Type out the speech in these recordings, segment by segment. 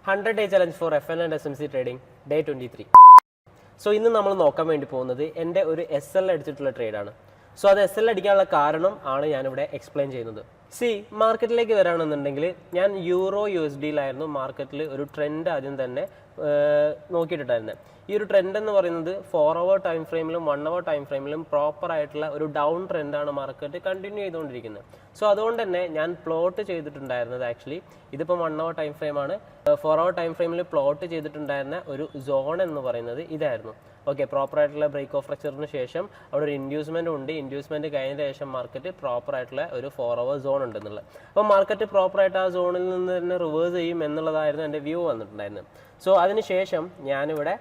100-day challenge for FN and SMC trading, day 23. So ഇന്ന് നമ്മൾ നോക്കാൻ വേണ്ടി പോകുന്നത് എൻ്റെ ഒരു SL അടിച്ചിട്ടുള്ള ട്രേഡാണ്. സോ അത് SL അടിക്കാനുള്ള കാരണം ആണ് ഞാനിവിടെ എക്സ്പ്ലെയിൻ ചെയ്യുന്നത്. മാർക്കറ്റിലേക്ക് വരാണെന്നുണ്ടെങ്കിൽ ഞാൻ യൂറോ USDയിലായിരുന്നു മാർക്കറ്റിൽ ഒരു ട്രെൻഡ് ആദ്യം തന്നെ നോക്കിയിട്ടുണ്ടായിരുന്നത്. ഈ ഒരു ട്രെൻഡ് എന്ന് പറയുന്നത് 4 hour ടൈം ഫ്രെയിമിലും 1 hour ടൈം ഫ്രെയിമിലും പ്രോപ്പർ ആയിട്ടുള്ള ഒരു ഡൗൺ ട്രെൻഡാണ് മാർക്കറ്റ് കണ്ടിന്യൂ ചെയ്തുകൊണ്ടിരിക്കുന്നത്. സോ അതുകൊണ്ട് തന്നെ ഞാൻ പ്ലോട്ട് ചെയ്തിട്ടുണ്ടായിരുന്നത് ആക്ച്വലി ഇതിപ്പോൾ 1 hour ടൈം ഫ്രെയിമാണ്. 4 hour ടൈം ഫ്രെയിമിൽ പ്ലോട്ട് ചെയ്തിട്ടുണ്ടായിരുന്ന ഒരു സോൺ എന്ന് പറയുന്നത് ഇതായിരുന്നു. ഓക്കെ, പ്രോപ്പർ ആയിട്ടുള്ള ബ്രേക്ക് ഓഫ് സ്ട്രക്ചറിന് ശേഷം അവിടെ ഒരു ഇൻഡ്യൂസ്മെന്റ് ഉണ്ട്. ഇൻഡ്യൂസ്മെന്റ് കഴിഞ്ഞ ശേഷം മാർക്കറ്റ് പ്രോപ്പർ ആയിട്ടുള്ള ഒരു 4 hour സോൺ ഉണ്ടെന്നുള്ളത്. അപ്പോൾ മാർക്കറ്റ് പ്രോപ്പർ ആയിട്ട് ആ സോണിൽ നിന്ന് തന്നെ റിവേഴ്സ് ചെയ്യും എന്നുള്ളതായിരുന്നു എൻ്റെ വ്യൂ വന്നിട്ടുണ്ടായിരുന്നത്. സോ അതിനുശേഷം ഞാനിവിടെ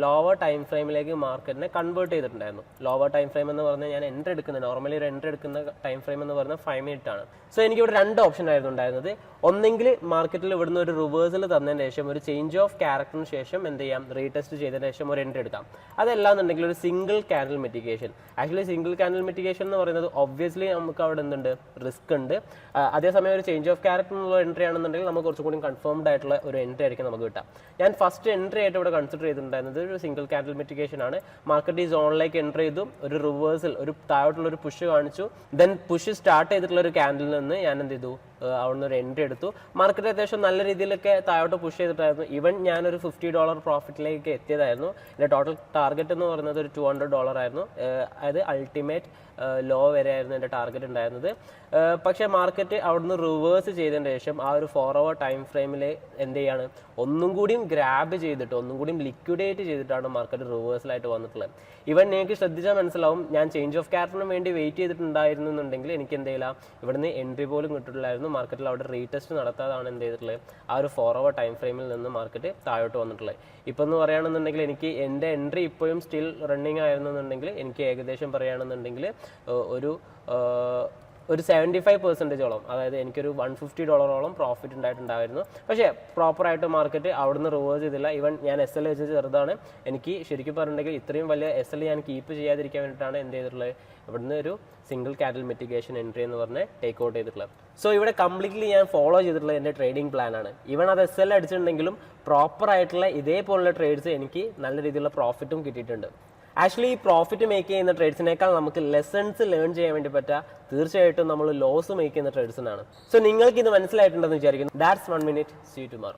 ലോവർ ടൈം ഫ്രെയിമിലേക്ക് മാർക്കറ്റിനെ കൺവേർട്ട് ചെയ്തിട്ടുണ്ടായിരുന്നു. ലോവർ ടൈം ഫ്രെയിം എന്ന് പറഞ്ഞാൽ ഞാൻ എൻട്രി എടുക്കുന്നത് നോർമലി ഒരു എൻട്രി എടുക്കുന്ന ടൈം ഫ്രെയിം എന്ന് പറഞ്ഞാൽ 5 minute ആണ്. സോ എനിക്കിവിടെ 2 ഓപ്ഷൻ ആയിരുന്നു ഉണ്ടായിരുന്നത്. ഒന്നെങ്കിൽ മാർക്കറ്റിൽ ഇവിടുന്ന് ഒരു റിവേഴ്സൽ തന്നതിന് ശേഷം ഒരു ചേഞ്ച് ഓഫ് ക്യാരക്ടറിന് ശേഷം എന്ത് ചെയ്യാം, റീടെസ്റ്റ് ചെയ്തതിന് ശേഷം ഒരു എൻട്രി എടുക്കാം. അതല്ലാന്നുണ്ടെങ്കിൽ ഒരു single candle mitigation. Actually single candle mitigation എന്ന് പറയുന്നത് ഒബ്വിയസ്ലി നമുക്ക് അവിടെ എന്തുണ്ട്, റിസ്ക് ഉണ്ട്. അതേസമയം ഒരു ചേഞ്ച് ഓഫ് ക്യാരക്ടറിനുള്ള എൻട്രി ആണെന്നുണ്ടെങ്കിൽ നമുക്ക് കുറച്ചും കൂടി കൺഫേംഡ് ആയിട്ടുള്ള ഒരു എൻട്രി ആയിരിക്കും നമുക്ക് കിട്ടാം. ഞാൻ ഫസ്റ്റ് എൻട്രി ആയിട്ട് ഇവിടെ കൺസിഡർ ചെയ്തിട്ടുണ്ടായിരുന്നത് ഒരു സിംഗിൾ ക്യാൻഡിൽ മിറ്റിഗേഷൻ ആണ്. മാർക്കറ്റ് ഈ സോണിലേക്ക് എൻട്രി ചെയ്തു, ഒരു റിവേഴ്സൽ, ഒരു താഴോട്ടുള്ള ഒരു പുഷ് കാണിച്ചു. ദെൻ പുഷ് സ്റ്റാർട്ട് ചെയ്തിട്ടുള്ള ഒരു ക്യാൻഡിൽ നിന്ന് ഞാൻ എന്ത് ചെയ്തു, അവിടുന്ന് ഒരു എൻട്രി എടുത്തു. മാർക്കറ്റ് അത്യാവശ്യം നല്ല രീതിയിലൊക്കെ താഴോട്ട് പുഷ് ചെയ്തിട്ടായിരുന്നു. ഈവൻ ഞാനൊരു $50 പ്രോഫിറ്റിലേക്ക് എത്തിയതായിരുന്നു. എൻ്റെ ടോട്ടൽ ടാർഗറ്റ് എന്ന് പറയുന്നത് ഒരു $200 ആയിരുന്നു. അത് അൾട്ടിമേറ്റ് ലോ വരെ ആയിരുന്നു എൻ്റെ ടാർഗറ്റ് ഉണ്ടായിരുന്നത്. പക്ഷേ മാർക്കറ്റ് അവിടുന്ന് റിവേഴ്സ് ചെയ്തതിന് ശേഷം ആ ഒരു 4 hour ടൈം ഫ്രെയിമിൽ എന്ത് ചെയ്യാണ്, ഒന്നും കൂടിയും ഗ്രാബ് ചെയ്തിട്ട് ഒന്നും കൂടിയും ലിക്വിഡേറ്റ് ചെയ്തിട്ടാണ് മാർക്കറ്റ് റിവേഴ്സലായിട്ട് വന്നിട്ടുള്ളത്. ഈവൻ നിങ്ങൾക്ക് ശ്രദ്ധിച്ചാൽ മനസ്സിലാവും, ഞാൻ ചേഞ്ച് ഓഫ് ക്യാരക്ടറിന് വേണ്ടി വെയിറ്റ് ചെയ്തിട്ടുണ്ടായിരുന്നു എന്നുണ്ടെങ്കിൽ എനിക്ക് എന്ത് ചെയ്യില്ല, ഇവിടുന്ന് എൻട്രി പോലും കിട്ടില്ലായിരുന്നു. മാർക്കറ്റിൽ അവിടെ റീടെസ്റ്റ് നടത്താതാണ് എന്ത് ചെയ്തിട്ടുള്ളത്, ആ ഒരു 4 hour ടൈം ഫ്രെയിമിൽ നിന്ന് മാർക്കറ്റ് താഴോട്ട് വന്നിട്ടുള്ളത്. ഇപ്പം എന്ന് പറയുകയാണെന്നുണ്ടെങ്കിൽ എനിക്ക് എൻ്റെ എൻട്രി ഇപ്പോഴും സ്റ്റിൽ റണ്ണിങ് ആയിരുന്നെന്നുണ്ടെങ്കിൽ എനിക്ക് ഏകദേശം പറയുകയാണെന്നുണ്ടെങ്കിൽ ഒരു 75%ഓളം, അതായത് എനിക്കൊരു $150 പ്രോഫിറ്റ് ഉണ്ടായിട്ടുണ്ടായിരുന്നു. പക്ഷേ പ്രോപ്പറായിട്ട് മാർക്കറ്റ് അവിടുന്ന് റിവേഴ്സ് ചെയ്തില്ല. ഈവൻ ഞാൻ SL വെച്ച് ചെറുതാണ്. എനിക്ക് ശരിക്കും പറഞ്ഞിട്ടുണ്ടെങ്കിൽ ഇത്രയും വലിയ SL ഞാൻ കീപ്പ് ചെയ്യാതിരിക്കാൻ വേണ്ടിയിട്ടാണ് എന്ത് ചെയ്തിട്ടുള്ളത്, ഇവിടുന്ന് ഒരു സിംഗിൾ ക്യാൻഡിൽ മിറ്റിഗേഷൻ എൻട്രി എന്ന് പറഞ്ഞ് ടേക്ക് ഔട്ട് ചെയ്തിട്ടുള്ളത്. സോ ഇവിടെ കംപ്ലീറ്റ്ലി ഞാൻ ഫോളോ ചെയ്തിട്ടുള്ള എൻ്റെ ട്രേഡിംഗ് പ്ലാനാണ്. ഈവൻ അത് SL അടിച്ചിട്ടുണ്ടെങ്കിലും പ്രോപ്പർ ആയിട്ടുള്ള ഇതേപോലുള്ള ട്രേഡ്സ് എനിക്ക് നല്ല രീതിയിലുള്ള പ്രോഫിറ്റും കിട്ടിയിട്ടുണ്ട്. ആക്ച്വലി ഈ പ്രോഫിറ്റ് മേക്ക് ചെയ്യുന്ന ട്രേഡ്സിനേക്കാൾ നമുക്ക് ലെസൺസ് ലേൺ ചെയ്യാൻ വേണ്ടി പറ്റുക തീർച്ചയായിട്ടും നമ്മൾ ലോസ് മേക്ക് ചെയ്യുന്ന ട്രേഡ്സിനാണ്. സോ നിങ്ങൾക്ക് ഇത് മനസ്സിലായിട്ടുണ്ടെന്ന് വിചാരിക്കുന്നു. That's 1 minute. See you tomorrow.